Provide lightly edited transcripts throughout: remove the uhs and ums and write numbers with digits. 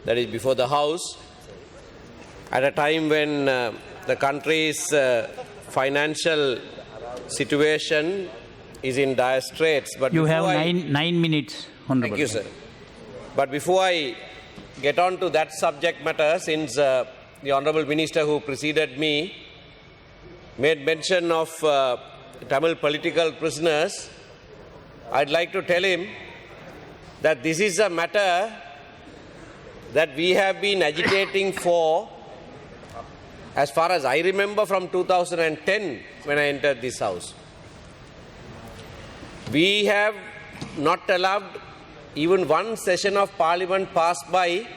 that is before the House, at a time when the country's financial situation is in dire straits. But you have nine minutes, Honorable. Thank you, sir. But before I get on to that subject matter, since the Honourable Minister who preceded me made mention of Tamil political prisoners, I'd like to tell him that this is a matter that we have been agitating for, as far as I remember, from 2010 when I entered this House. We have not allowed even one session of Parliament pass by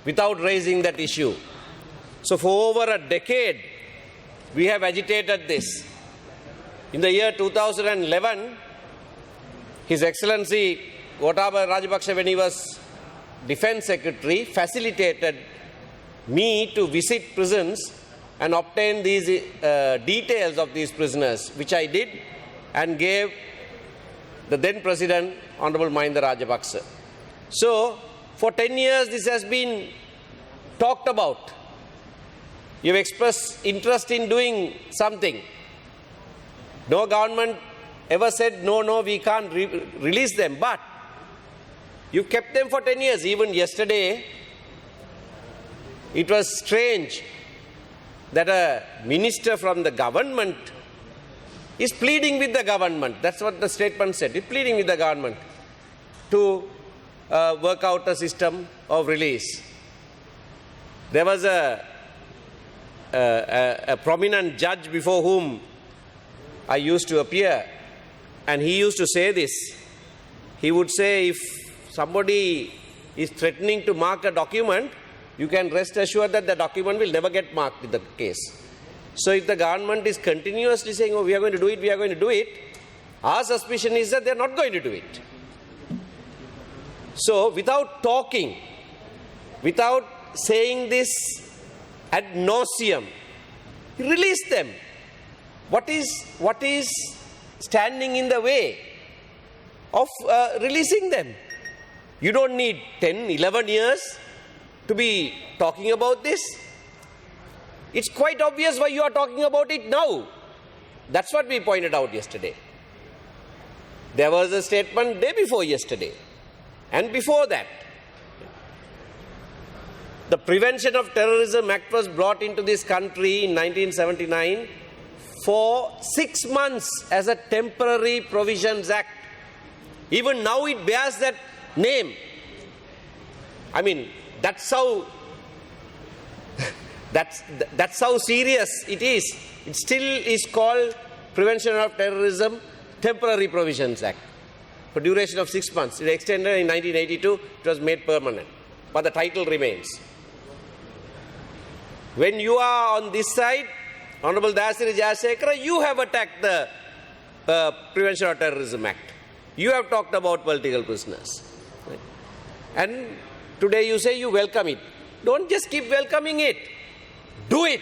without raising that issue. So for over a decade, we have agitated this. In the year 2011, His Excellency Gotabaya Rajapaksa, when he was Defence Secretary, facilitated me to visit prisons and obtain these details of these prisoners, which I did and gave the then President, Honorable Mahinda Rajapaksa. So, for 10 years this has been talked about. You have expressed interest in doing something. No government ever said, no, we can't release them. But you kept them for 10 years. Even yesterday, it was strange that a minister from the government is pleading with the government. That's what the statement said. It's pleading with the government to work out a system of release. There was a prominent judge before whom I used to appear, and he used to say this. He would say, if somebody is threatening to mark a document, you can rest assured that the document will never get marked in the case. So if the government is continuously saying, oh, we are going to do it, our suspicion is that they are not going to do it. So without talking, without saying this ad nauseum, release them. What is standing in the way of releasing them? You don't need 10, 11 years to be talking about this. It's quite obvious why you are talking about it now. That's what we pointed out yesterday. There was a statement day before yesterday and before that. The Prevention of Terrorism Act was brought into this country in 1979 for 6 months as a temporary provisions act. Even now it bears that name. I mean, that's how serious it is. It still is called Prevention of Terrorism Temporary Provisions Act for duration of 6 months. It extended in 1982. It was made permanent, but the title remains. When you are on this side, Honorable Dayasiri Jayasekara, you have attacked the Prevention of Terrorism Act. You have talked about political prisoners. Right? And today you say you welcome it. Don't just keep welcoming it. Do it.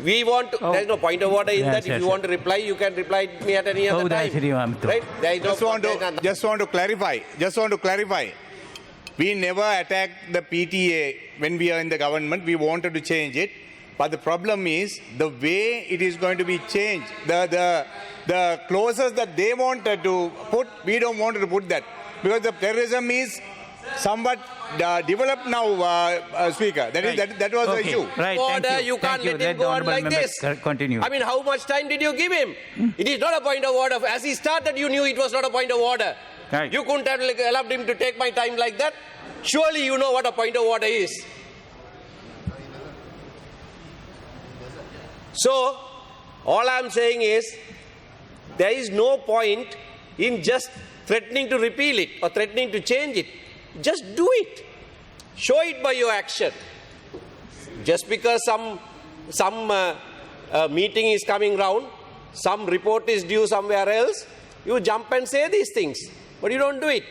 We want to, there is no point of order in that. If you want to reply, you can reply to me at any other time. Right? Just want to clarify. We never attacked the PTA when we are in the government. We wanted to change it. But the problem is the way it is going to be changed. The clauses that they wanted to put, we don't want to put that. Because the terrorism is somewhat developed now, Speaker. That was the issue. Right, order, you can't let him go on like this. Continue. I mean, how much time did you give him? It is not a point of order. As he started, you knew it was not a point of order. Right. You couldn't have allowed him to take my time like that. Surely you know what a point of order is. So, all I am saying is, there is no point in just threatening to repeal it or threatening to change it. Just do it. Show it by your action. Just because some meeting is coming round, some report is due somewhere else, you jump and say these things. But you don't do it.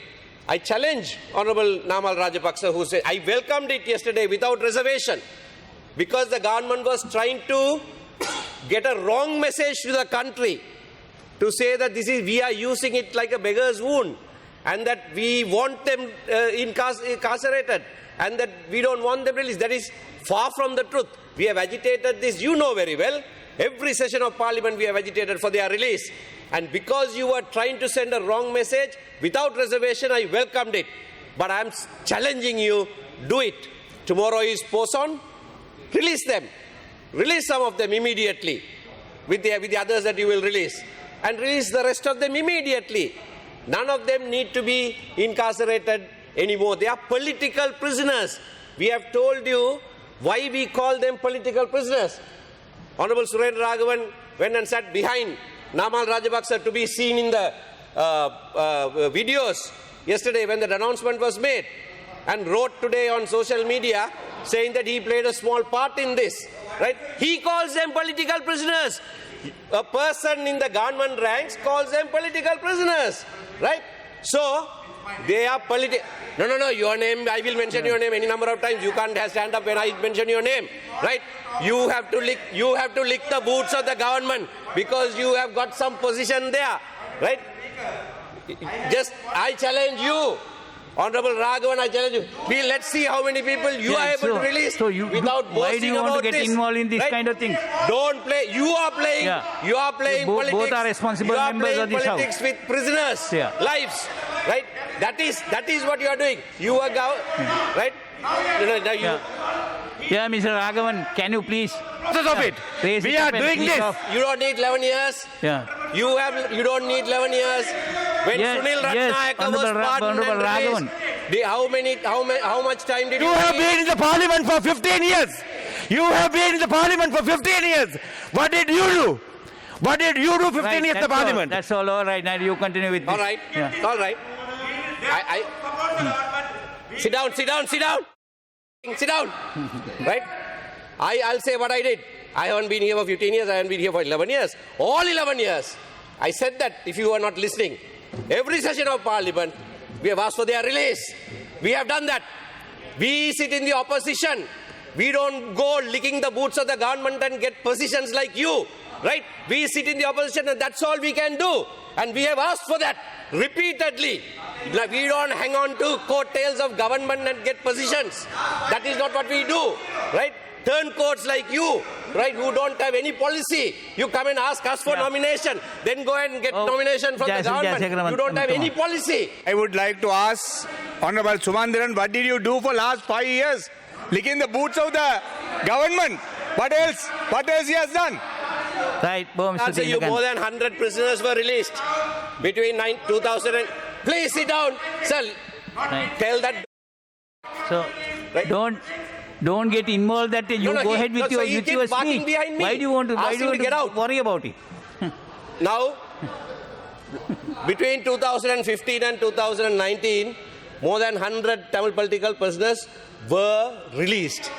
I challenge Honorable Namal Rajapaksa, who said, I welcomed it yesterday without reservation, because the government was trying to get a wrong message to the country to say that we are using it like a beggar's wound and that we want them incarcerated. and that we don't want them released. That is far from the truth. We have agitated this, you know very well. Every session of parliament we have agitated for their release. And because you were trying to send a wrong message, without reservation, I welcomed it. But I am challenging you, do it. Tomorrow is Poson. Release them. Release some of them immediately with the others that you will release. And release the rest of them immediately. None of them need to be incarcerated anymore. They are political prisoners. We have told you why we call them political prisoners. Honorable Surendra Raghavan went and sat behind Namal Rajapaksa to be seen in the videos yesterday when the announcement was made, and wrote today on social media saying that he played a small part in this. Right? He calls them political prisoners. A person in the government ranks calls them political prisoners. Right? So, they are political. No, your name, I will mention your name any number of times. You can't stand up when I mention your name. Right? You have to lick the boots of the government because you have got some position there. Right? I challenge you. Honorable Raghavan, I challenge you. Let's see how many people you are able to release without boasting about this. Why do you want to get involved in this kind of thing? Don't play. You are playing. Yeah. You are playing politics. Both are responsible members of this house. Politics with prisoners' lives. Right? That is what you are doing. You are right? Yeah, Mr. Raghavan, can you please of it. We are doing this. You don't need 11 years. Yeah. You don't need 11 years. When Sunil Ratnayaka was pardoned and released, how much time did you have been in the parliament for 15 years. You have been in the parliament for 15 years. What did you do? What did you do 15 years in the parliament? That's all right. Now you continue with this. All right. Yeah. All right. Sit down. Right? I'll say what I did. I haven't been here for 15 years. I haven't been here for 11 years. All 11 years. I said that if you are not listening. Every session of parliament, we have asked for their release. We have done that. We sit in the opposition. We don't go licking the boots of the government and get positions like you. Right? We sit in the opposition and that's all we can do. And we have asked for that repeatedly. We don't hang on to coattails of government and get positions. That is not what we do. Right? Turncoats like you, right, who don't have any policy. You come and ask us for nomination, then go and get nomination from the government. You don't have any policy. I would like to ask Honorable Sumandiran, what did you do for last 5 years? Licking the boots of the government. What else? What else he has done? Right, I'll say you more than 100 prisoners were released between 2000 and... Please sit down, sir. Right. Tell that... So, right. Don't get involved that you go ahead with your speech. Why do you want to worry about it? Now, between 2015 and 2019, more than 100 Tamil political prisoners were released.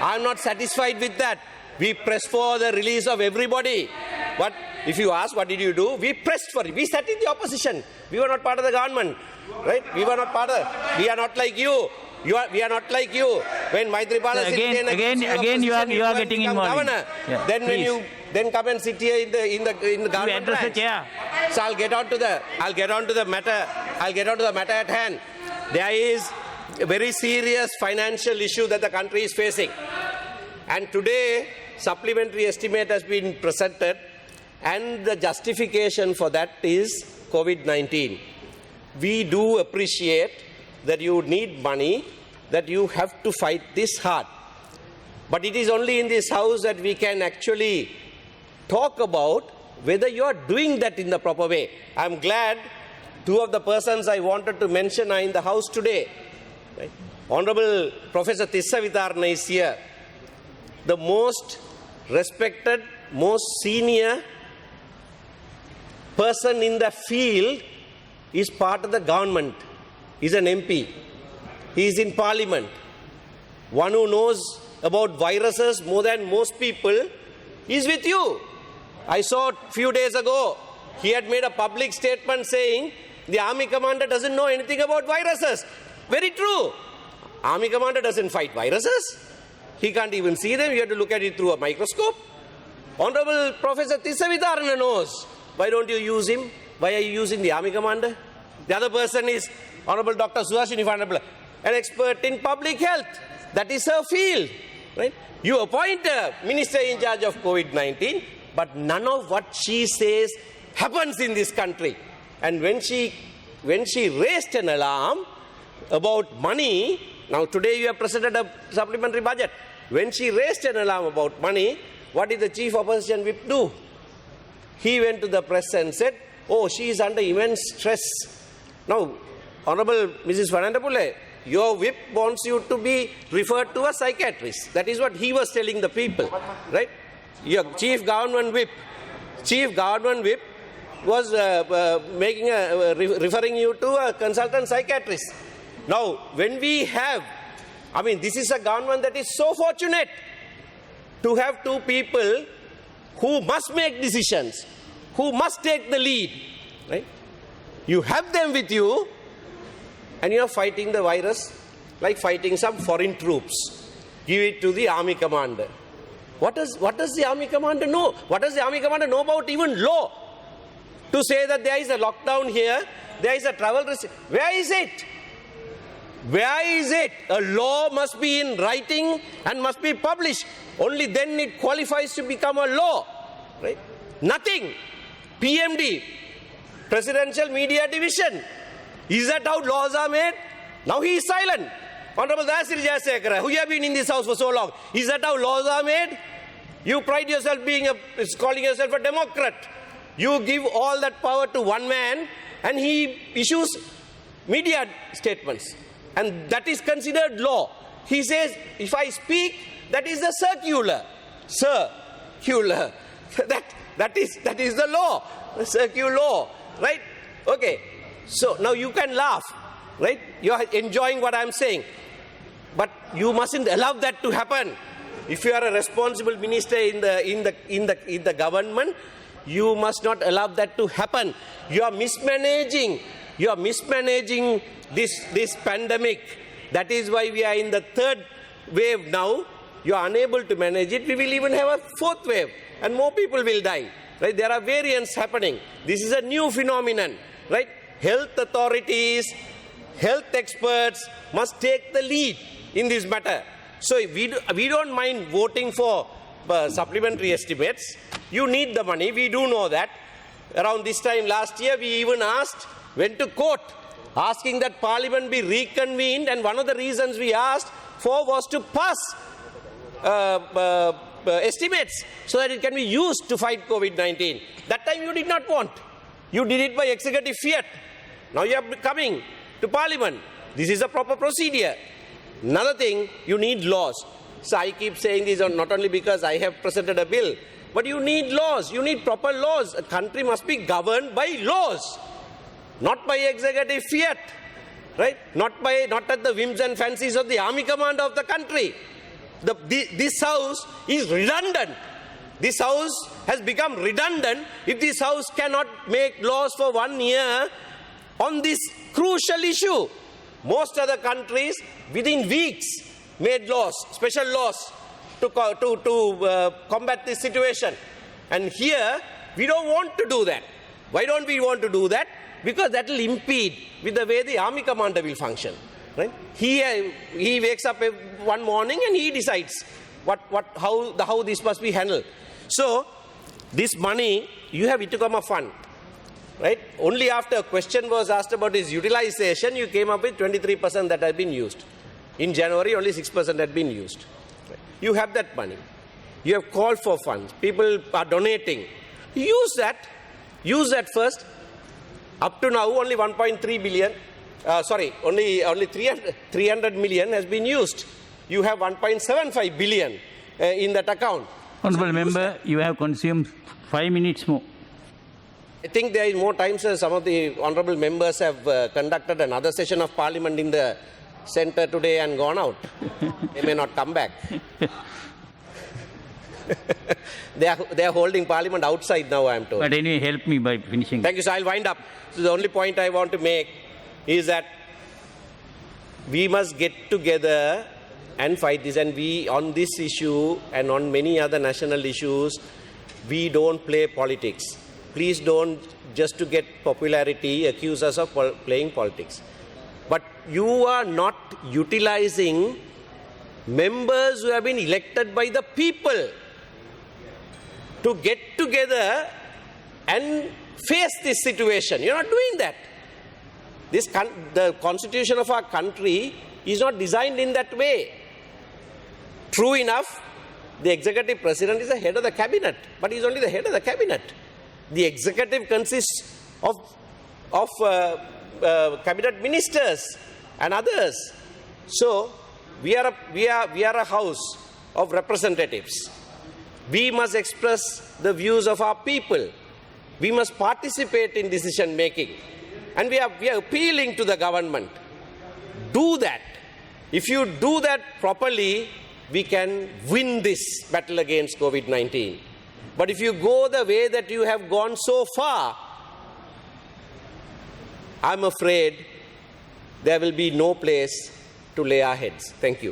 I am not satisfied with that. We pressed for the release of everybody. But if you ask, what did you do? We pressed for it. We sat in the opposition. We were not part of the government. Right? We were not part of... We are not like you. We are not like you. When Maithripala again you are getting involved. Yeah. Then when you come and sit here in the government ranks. So I'll get on to the matter at hand. There is a very serious financial issue that the country is facing. And today supplementary estimate has been presented and the justification for that is COVID-19. We do appreciate that you need money, that you have to fight this hard. But it is only in this house that we can actually talk about whether you are doing that in the proper way. I am glad two of the persons I wanted to mention are in the house today. Right? Honorable Professor Tissavitarna is here. The most respected, most senior person in the field is part of the government. He's an MP. He is in parliament. One who knows about viruses more than most people is with you. I saw a few days ago, he had made a public statement saying the army commander doesn't know anything about viruses. Very true. Army commander doesn't fight viruses. He can't even see them. You have to look at it through a microscope. Honorable Professor Tissavitarna knows. Why don't you use him? Why are you using the army commander? The other person is Honorable Dr. Suhasini Phanapilla. an expert in public health. That is her field, right? You appoint a minister in charge of COVID-19, but none of what she says happens in this country. And when she raised an alarm about money, now today you have presented a supplementary budget. When she raised an alarm about money, what did the chief opposition whip do? He went to the press and said, oh, she is under immense stress. Now, Honorable Mrs. Vanandapule, your whip wants you to be referred to a psychiatrist. That is what he was telling the people, right? Your chief government whip was referring you to a consultant psychiatrist. Now, when we have, this is a government that is so fortunate to have two people who must make decisions, who must take the lead, right? You have them with you, and you are fighting the virus like fighting some foreign troops. Give it to the army commander. What does the army commander know? What does the army commander know about even law? To say that there is a lockdown here, there is a travel restriction. Where is it? Where is it? A law must be in writing and must be published. Only then it qualifies to become a law. Right? Nothing. PMD, Presidential Media Division. Is that how laws are made? Now he is silent. Honorable Dasir Jayasekara, who have been in this house for so long. Is that how laws are made? You pride yourself calling yourself a Democrat. You give all that power to one man and he issues media statements. And that is considered law. He says, if I speak, that is the circular. Circular. That is the law. The circular law. Right? Okay. So now you can laugh. Right? You are enjoying what I am saying. But you mustn't allow that to happen. If you are a responsible minister in the government, you must not allow that to happen. You are mismanaging. You are mismanaging this pandemic. That is why we are in the third wave now. You are unable to manage it. We will even have a fourth wave, and more people will die. Right? There are variants happening. This is a new phenomenon. Right? Health authorities, health experts must take the lead in this matter. So we don't mind voting for supplementary estimates. You need the money. We do know that. Around this time last year, we even went to court, asking that Parliament be reconvened, and one of the reasons we asked for was to pass estimates so that it can be used to fight COVID-19. That time you did not want. You did it by executive fiat. Now you are coming to Parliament. This is a proper procedure. Another thing, you need laws. So I keep saying this not only because I have presented a bill, but you need laws. You need proper laws. A country must be governed by laws, not by executive fiat, right? Not at the whims and fancies of the army commander of the country. This house is redundant. This house has become redundant if this house cannot make laws for 1 year on this crucial issue. Most other countries, within weeks, made laws, special laws, to combat this situation. And here, we don't want to do that. Why don't we want to do that? Because that will impede with the way the army commander will function. Right? He wakes up one morning and he decides how this must be handled. So, this money, you have Itukama fund. Right? Only after a question was asked about its utilization, you came up with 23% that had been used. In January, only 6% had been used. Right? You have that money. You have called for funds. People are donating. Use that. Use that first. Up to now, only 1.3 billion, only 300 million has been used. You have 1.75 billion in that account. Honourable Member, you have consumed 5 minutes more. I think there is more time, sir. Some of the honourable members have conducted another session of Parliament in the centre today and gone out. They may not come back. They are holding Parliament outside now, I am told. But anyway, help me by finishing. Thank you, sir. I'll wind up. So the only point I want to make is that we must get together and fight this. And we, on this issue and on many other national issues, we don't play politics. Please don't, just to get popularity, accuse us of playing politics. But you are not utilizing members who have been elected by the people to get together and face this situation. You're not doing that. The constitution of our country is not designed in that way. True enough, the executive president is the head of the cabinet, but he's only the head of the cabinet. The executive consists of cabinet ministers and others. So we are a house of representatives. We must express the views of our people. We must participate in decision making. And we are appealing to the government. Do that. If you do that properly, we can win this battle against COVID-19. But if you go the way that you have gone so far, I'm afraid there will be no place to lay our heads. Thank you.